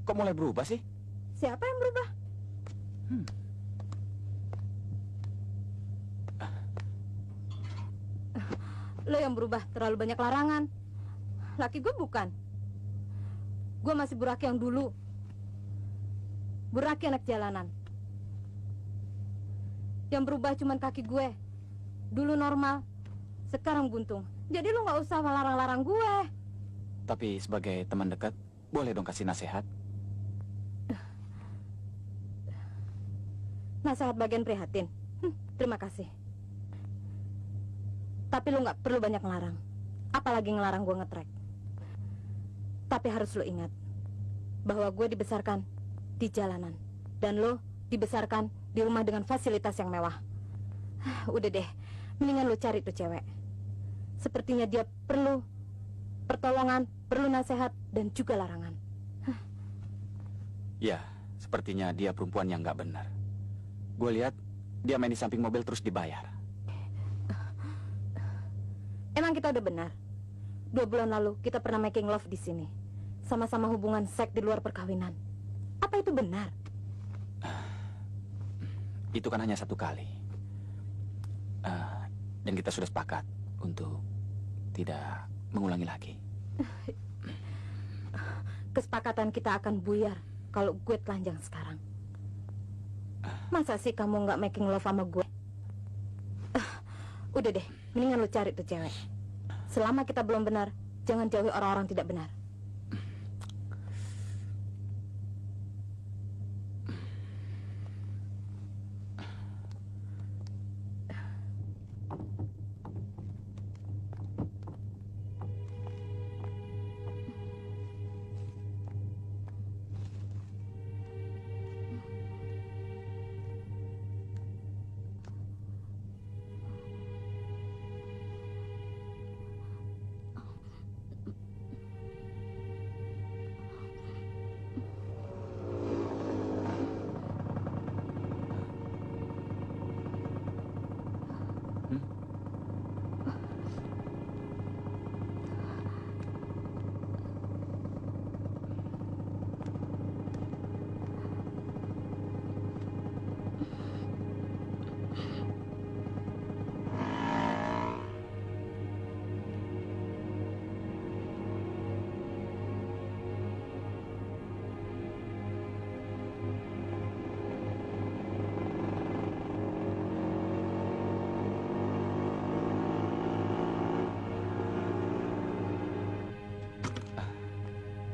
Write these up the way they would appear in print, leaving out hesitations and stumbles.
kok mulai berubah sih? Siapa yang berubah? Lo yang berubah, terlalu banyak larangan. Laki gue bukan. Gue masih Buraki yang dulu. Buraki anak jalanan. Yang berubah cuman kaki gue. Dulu normal, sekarang buntung. Jadi lo gak usah melarang-larang gue. Tapi sebagai teman dekat, boleh dong kasih nasihat? Nasihat bagian prihatin. Terima kasih. Tapi lo gak perlu banyak ngelarang. Apalagi ngelarang gue ngetrek. Tapi harus lo ingat bahwa gue dibesarkan di jalanan. Dan lo dibesarkan di rumah dengan fasilitas yang mewah. Udah deh, mendingan lo cari tuh cewek. Sepertinya dia perlu pertolongan, perlu nasihat, dan juga larangan. Ya, sepertinya dia perempuan yang gak benar. Gue lihat dia main di samping mobil terus dibayar. Emang kita udah benar. 2 bulan lalu kita pernah making love di sini. Sama-sama hubungan seks di luar perkawinan. Apa itu benar? Itu kan hanya 1 kali. Dan kita sudah sepakat untuk tidak mengulangi lagi. Kesepakatan kita akan buyar kalau gue telanjang sekarang. Masa sih kamu nggak making love sama gue? Udah deh, mendingan lu cari tuh cewek. Selama kita belum benar, jangan jauhi orang-orang tidak benar.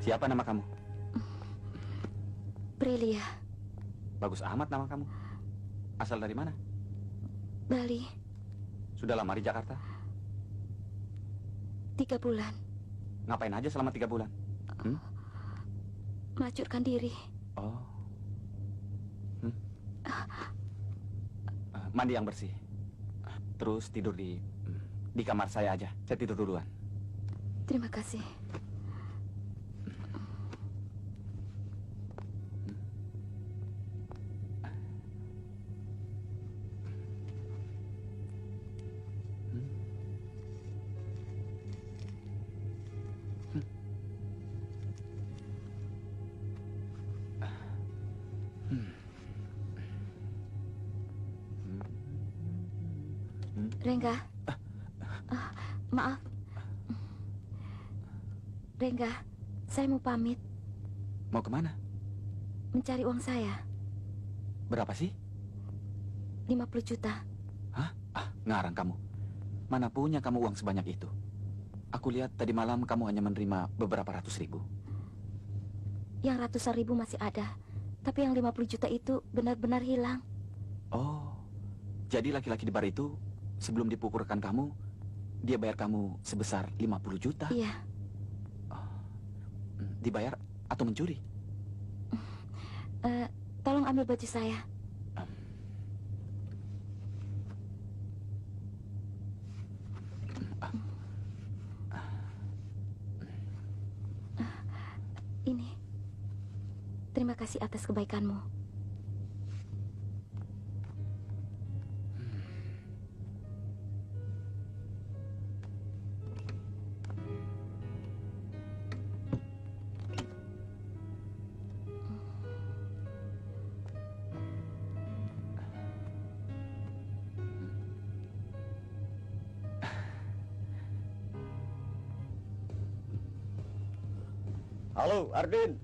Siapa nama kamu? Prilia. Bagus amat nama kamu. Asal dari mana? Bali. Sudah lama di Jakarta? 3 bulan. Ngapain aja selama 3 bulan? Melacurkan diri. Oh. Mandi yang bersih. Terus tidur di kamar saya aja. Saya tidur duluan. Terima kasih. Rengga. Maaf. Rengga, saya mau pamit. Mau kemana? Mencari uang saya. Berapa sih? 50 juta. Hah? Ngarang kamu. Mana punya kamu uang sebanyak itu? Aku lihat tadi malam kamu hanya menerima beberapa ratus ribu. Yang ratusan ribu masih ada. Tapi yang 50 juta itu benar-benar hilang. Oh, jadi laki-laki di bar itu sebelum dipukul rekan kamu, dia bayar kamu sebesar 50 juta? Iya. Oh, dibayar atau mencuri? Tolong ambil baju saya. Ini. Terima kasih atas kebaikanmu. Halo, Ardin.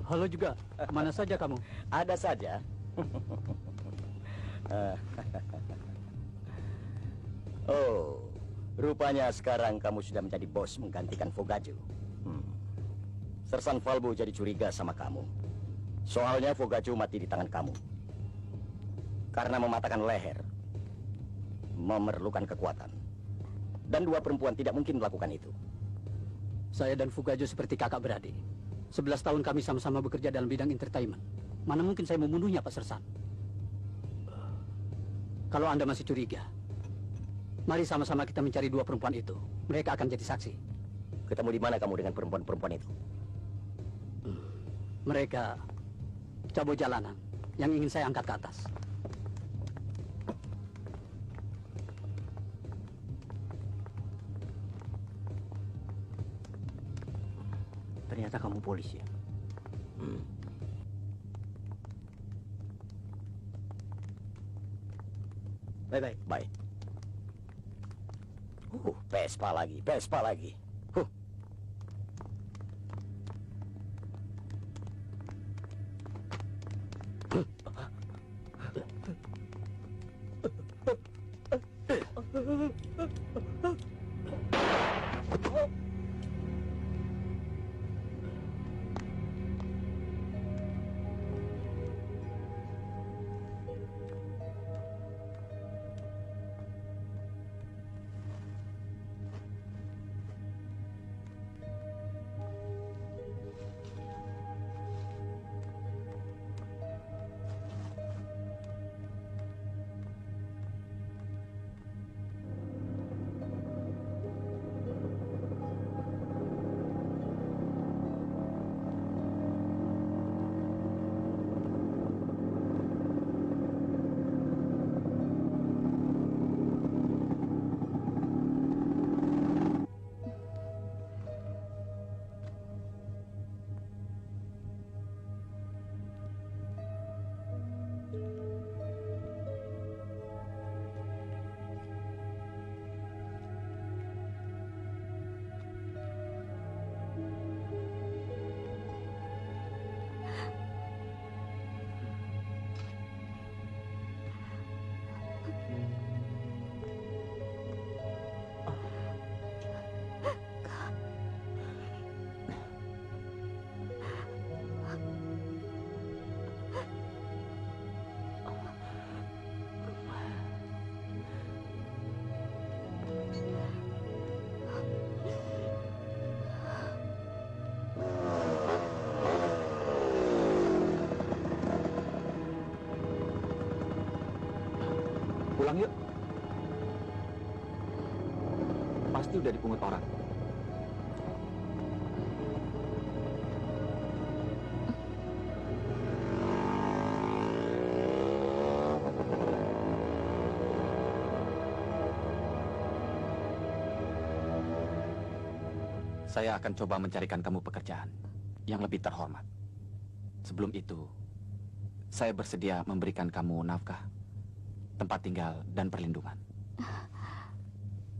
Halo juga, mana saja kamu? Ada saja. Oh, rupanya sekarang kamu sudah menjadi bos menggantikan Fogaju. Sersan Falbo jadi curiga sama kamu. Soalnya Fogaju mati di tangan kamu. Karena mematahkan leher, memerlukan kekuatan. Dan dua perempuan tidak mungkin melakukan itu. Saya dan Fugajo seperti kakak beradik. 11 tahun kami sama-sama bekerja dalam bidang entertainment. Mana mungkin saya membunuhnya, Pak Sersan? Kalau Anda masih curiga, mari sama-sama kita mencari dua perempuan itu. Mereka akan jadi saksi. Ketemu di mana kamu dengan perempuan-perempuan itu? Mereka cabo jalanan yang ingin saya angkat ke atas. Ternyata kamu polisi ya? Baik. Vespa lagi. Pulang yuk. Pasti udah dipungut orang. Saya akan coba mencarikan kamu pekerjaan yang lebih terhormat. Sebelum itu, saya bersedia memberikan kamu nafkah, tempat tinggal, dan perlindungan.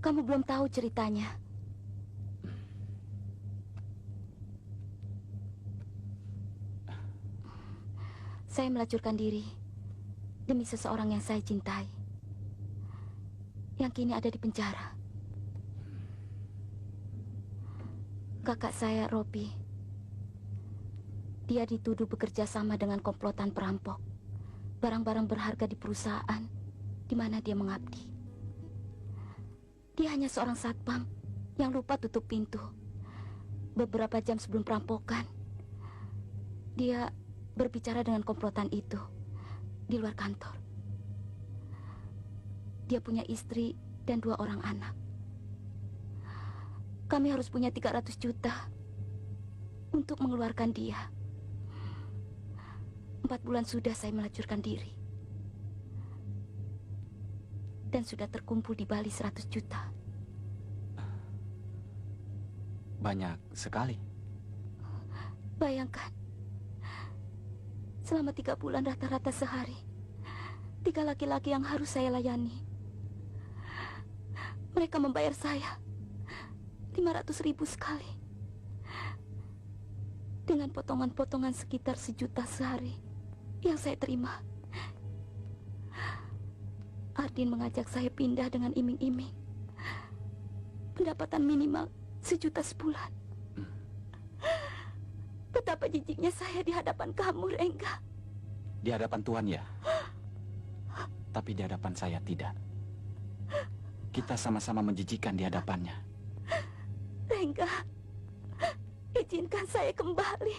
Kamu belum tahu ceritanya. Saya melacurkan diri demi seseorang yang saya cintai, yang kini ada di penjara. Kakak saya, Robi. Dia dituduh bekerja sama dengan komplotan perampok. Barang-barang berharga di perusahaan di mana dia mengabdi. Dia hanya seorang satpam yang lupa tutup pintu. Beberapa jam sebelum perampokan, dia berbicara dengan komplotan itu di luar kantor. Dia punya istri dan 2 orang anak. Kami harus punya 300 juta untuk mengeluarkan dia. 4 bulan sudah saya melacurkan diri. Dan sudah terkumpul di Bali 100 juta. Banyak sekali. Bayangkan, selama 3 bulan rata-rata sehari, 3 laki-laki yang harus saya layani. Mereka membayar saya 500.000 sekali. dengan potongan-potongan sekitar 1 juta sehari yang saya terima. Ardin mengajak saya pindah dengan iming-iming pendapatan minimal 1 juta sebulan. Betapa jijiknya saya di hadapan kamu, Rengga. Di hadapan Tuhan ya. Tapi di hadapan saya tidak. Kita sama-sama menjijikan di hadapannya. Rengga, izinkan saya kembali.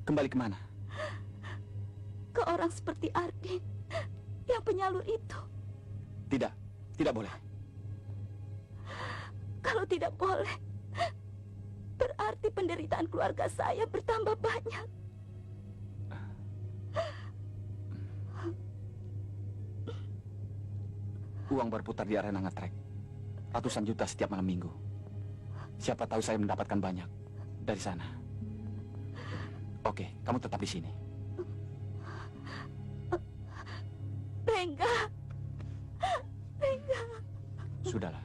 Kembali kemana? Ke orang seperti Ardin yang penyalur itu. Tidak, tidak boleh. Kalau tidak boleh, berarti penderitaan keluarga saya bertambah banyak. Uang berputar di arena ngetrek. Ratusan juta setiap malam minggu. Siapa tahu saya mendapatkan banyak dari sana. Oke, kamu tetap di sini. Rengga. Rengga. Sudahlah.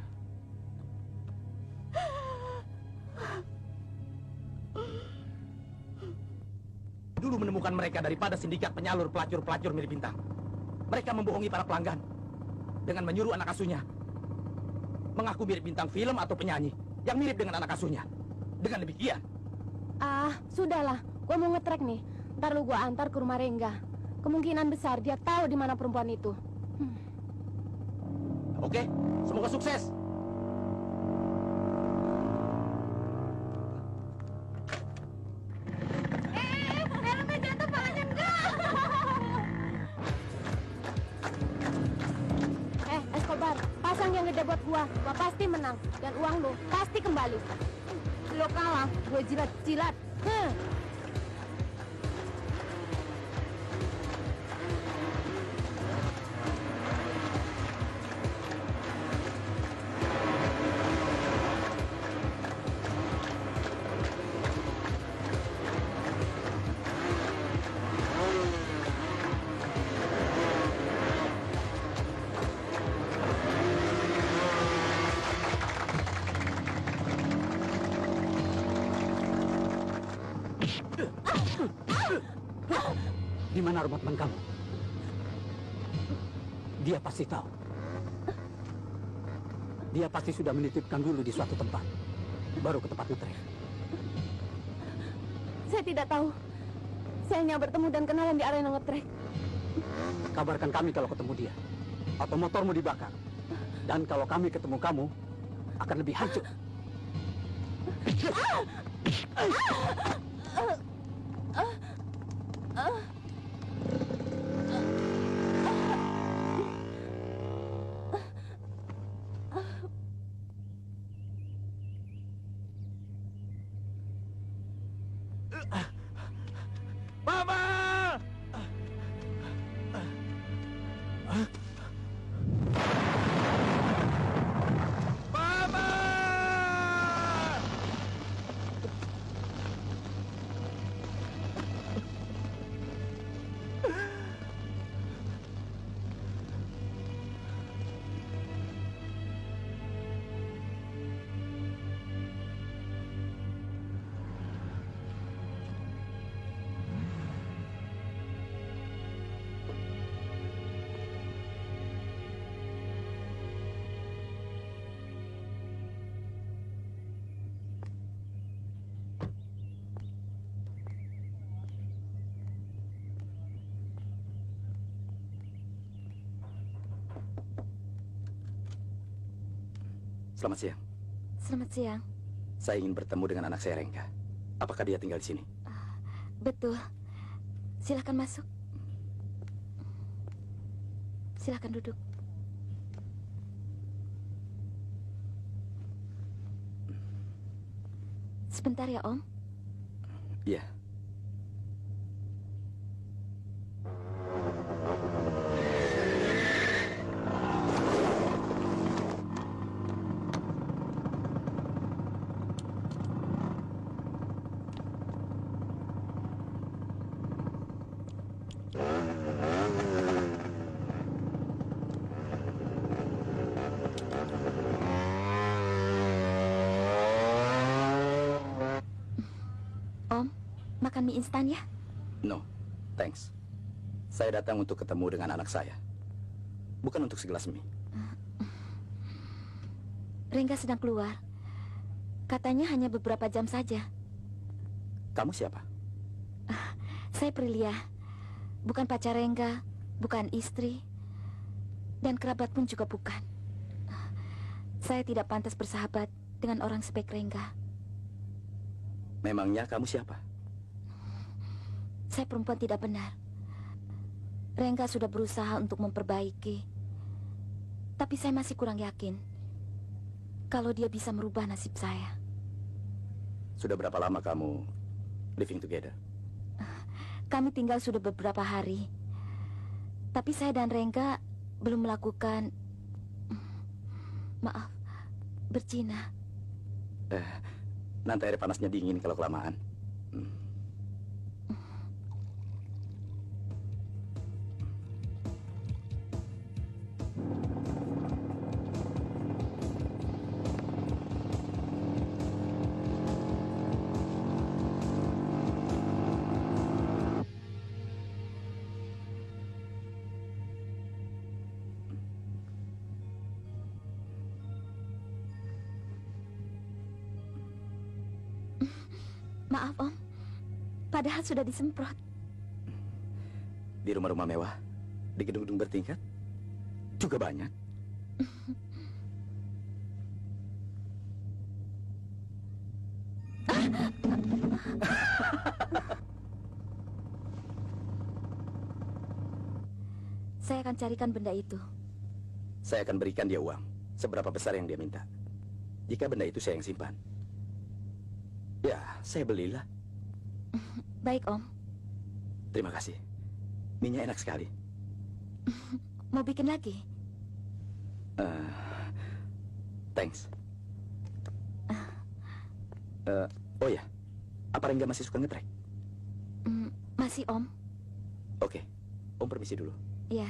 Dulu menemukan mereka daripada sindikat penyalur pelacur-pelacur mirip bintang. Mereka membohongi para pelanggan dengan menyuruh anak asuhnya mengaku mirip bintang film atau penyanyi yang mirip dengan anak asuhnya. Dengan demikian, Sudahlah. Gua mau ngetrek nih. Ntar lu gua antar ke rumah Rengga. Kemungkinan besar dia tahu di mana perempuan itu. oke, semoga sukses. Helmnya jatuh, palanya enggak. Escobar, pasang yang gede buat gua pasti menang. Dan uang lu pasti kembali. Lo kalah, gua jilat-jilat. Di mana rumah teman kamu? Dia pasti tahu. Dia pasti sudah menitipkan dulu di suatu tempat, baru ke tempat ngetrek. Saya tidak tahu. Saya hanya bertemu dan kenalan di arena ngetrek. Kabarkan kami kalau ketemu dia, atau motormu dibakar. Dan kalau kami ketemu kamu, akan lebih hancur. Mama! Mama! Selamat siang. Selamat siang. Saya ingin bertemu dengan anak saya, Rengga. Apakah dia tinggal di sini? Betul. Silakan masuk. Silakan duduk. Sebentar ya, Om. Iya. Om, makan mie instan ya? No, thanks. Saya datang untuk ketemu dengan anak saya. Bukan untuk segelas mie. Rengga sedang keluar. Katanya hanya beberapa jam saja. Kamu siapa? Saya Prilia. Bukan pacar Rengga, bukan istri, dan kerabat pun juga bukan. Saya tidak pantas bersahabat dengan orang spek Rengga. Memangnya kamu siapa? Saya perempuan tidak benar. Rengga sudah berusaha untuk memperbaiki. Tapi saya masih kurang yakin kalau dia bisa merubah nasib saya. Sudah berapa lama kamu living together? Kami tinggal sudah beberapa hari. Tapi saya dan Rengga belum melakukan... Maaf, berzina. Nanti air panasnya dingin kalau kelamaan. Maaf, Om. Padahal sudah disemprot. Di rumah-rumah mewah, di gedung-gedung bertingkat, juga banyak. Saya akan carikan benda itu. Saya akan berikan dia uang, seberapa besar yang dia minta. Jika benda itu saya yang simpan, ya, saya belilah. Baik, Om. Terima kasih. Minyak enak sekali. Mau bikin lagi? Thanks. Oh ya, apa Rengga masih suka ngetrek? Masih, Om. Oke, Om permisi dulu. Ya.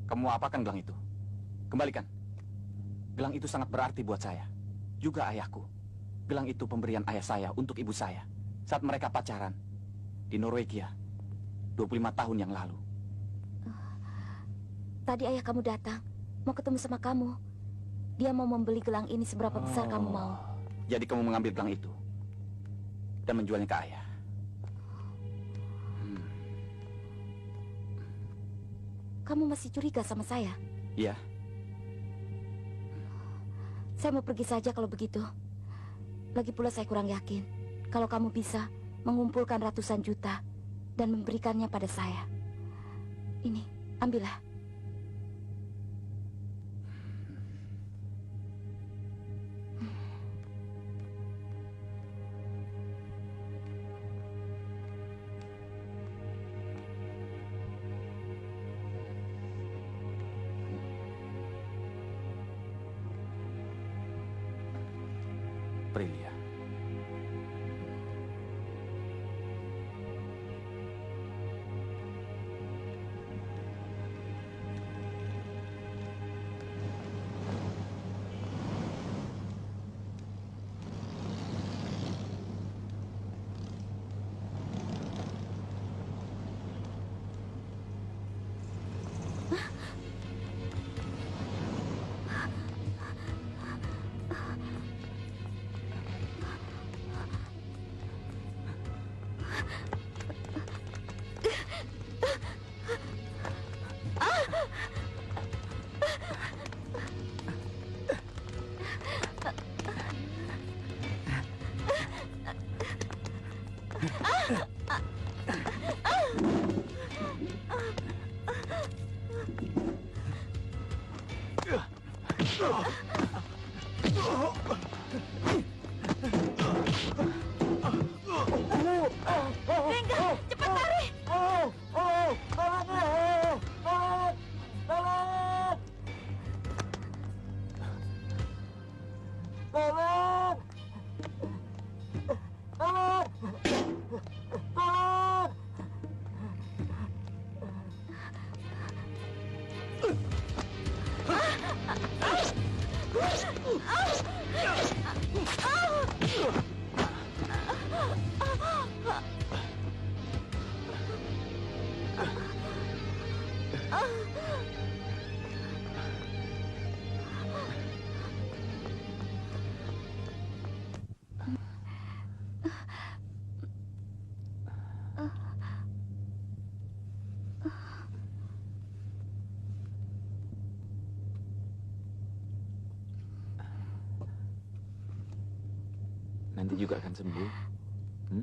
Kamu apakan gelang itu? Kembalikan. Gelang itu sangat berarti buat saya. Juga ayahku. Gelang itu pemberian ayah saya untuk ibu saya saat mereka pacaran di Norwegia 25 tahun yang lalu. Tadi ayah kamu datang, mau ketemu sama kamu. Dia mau membeli gelang ini seberapa besar kamu mau. Jadi kamu mengambil gelang itu dan menjualnya ke ayah. Kamu masih curiga sama saya? Iya. Saya mau pergi saja kalau begitu. Lagi pula saya kurang yakin kalau kamu bisa mengumpulkan ratusan juta dan memberikannya pada saya. Ini, ambillah. Prilia. Rengga, cepat lari! Nanti juga akan sembuh. Hmm?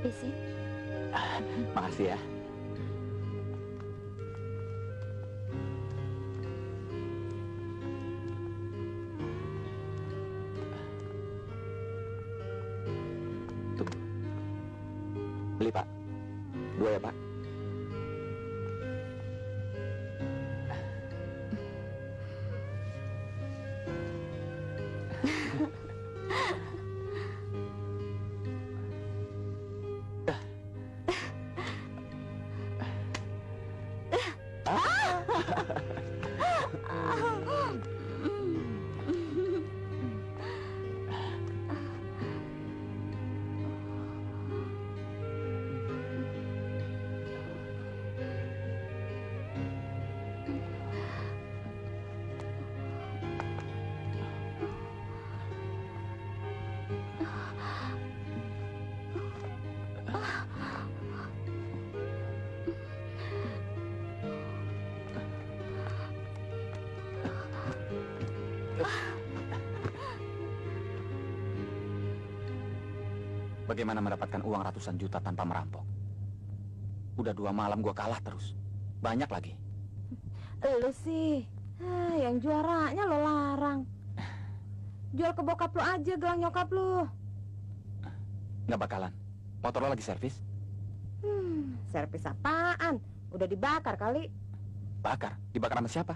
Habisin. Makasih ya. Tunggu. Beli, Pak. 2 ya, Pak. Bagaimana mendapatkan uang ratusan juta tanpa merampok? Udah 2 malam gua kalah terus. Banyak lagi. Lu sih, yang juaranya lo larang. Jual ke bokap lo aja gelang nyokap lo. Nggak bakalan. Motor lo lagi servis? Servis apaan? Udah dibakar kali. Bakar? Dibakar sama siapa?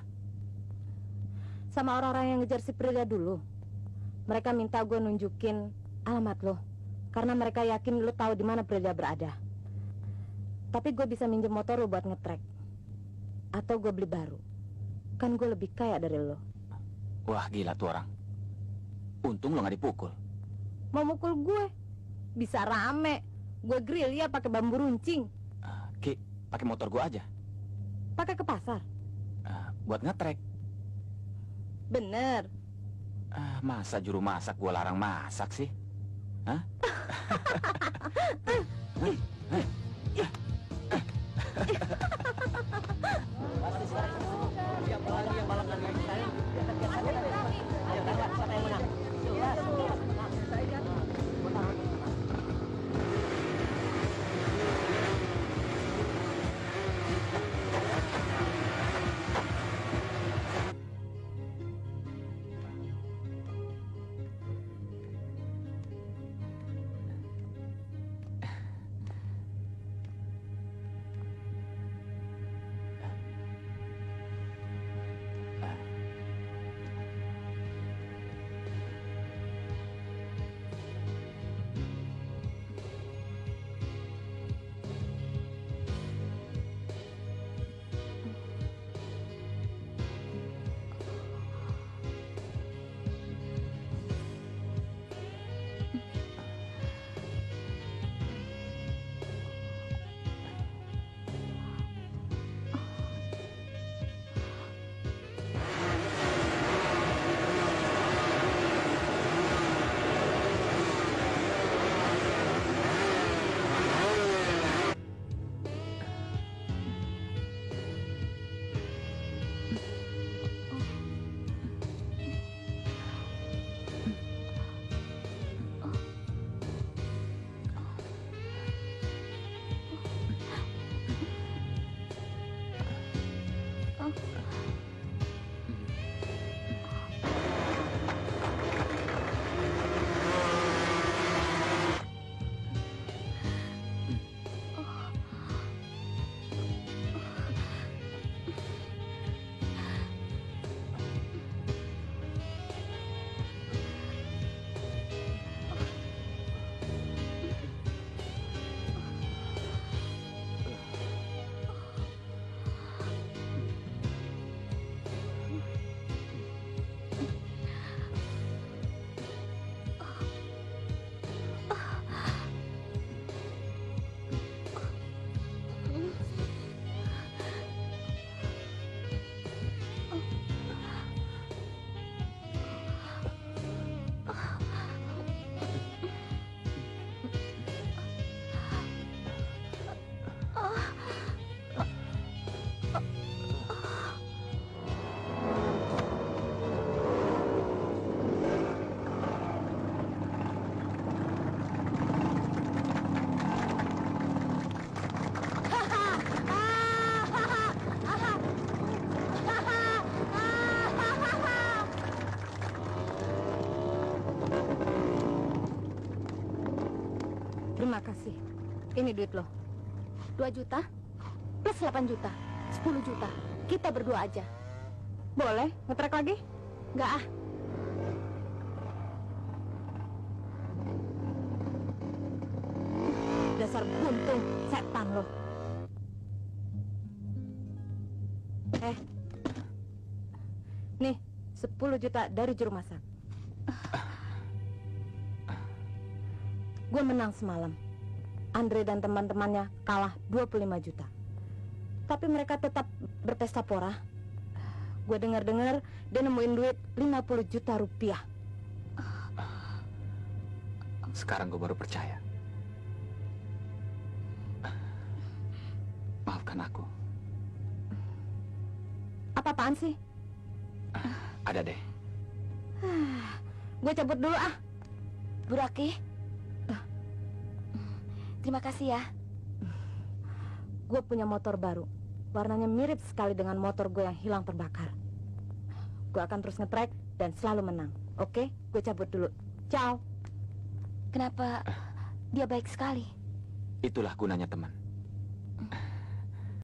Sama orang-orang yang ngejar si Prida dulu. Mereka minta gue nunjukin alamat lo. Karena mereka yakin lo tahu di mana Prida berada. Tapi gue bisa minjem motor lo buat ngetrek. Atau gue beli baru. Kan gue lebih kaya dari lo. Wah, gila tuh orang. Untung lo nggak dipukul. Mau mukul gue? Bisa rame. Gue grill ya pakai bambu runcing. Ki, pakai motor gua aja. Pakai ke pasar. Buat ngetrek. Bener. Masa juru masak gua larang masak sih? Hah? Siapa lagi yang malam-malam saya? Terima kasih. Ini duit lo. 2 juta plus 8 juta, 10 juta. Kita berdua aja. Boleh ngetrek lagi? Nggak ah. Dasar buntung, setan lo. Nih, 10 juta dari juru masak. Gue menang semalam. Andre dan teman-temannya kalah 25 juta. Tapi mereka tetap berpesta pora. Gue dengar-dengar dia nemuin duit 50 juta rupiah. Sekarang gue baru percaya. Maafkan aku. Apa-apaan sih? Ada deh. Gue cabut dulu ah. Bu Raki. Terima kasih ya. Gue punya motor baru. Warnanya mirip sekali dengan motor gue yang hilang terbakar. Gue akan terus ngetrek dan selalu menang. Oke? Gue cabut dulu. Ciao. Kenapa dia baik sekali? Itulah gunanya teman.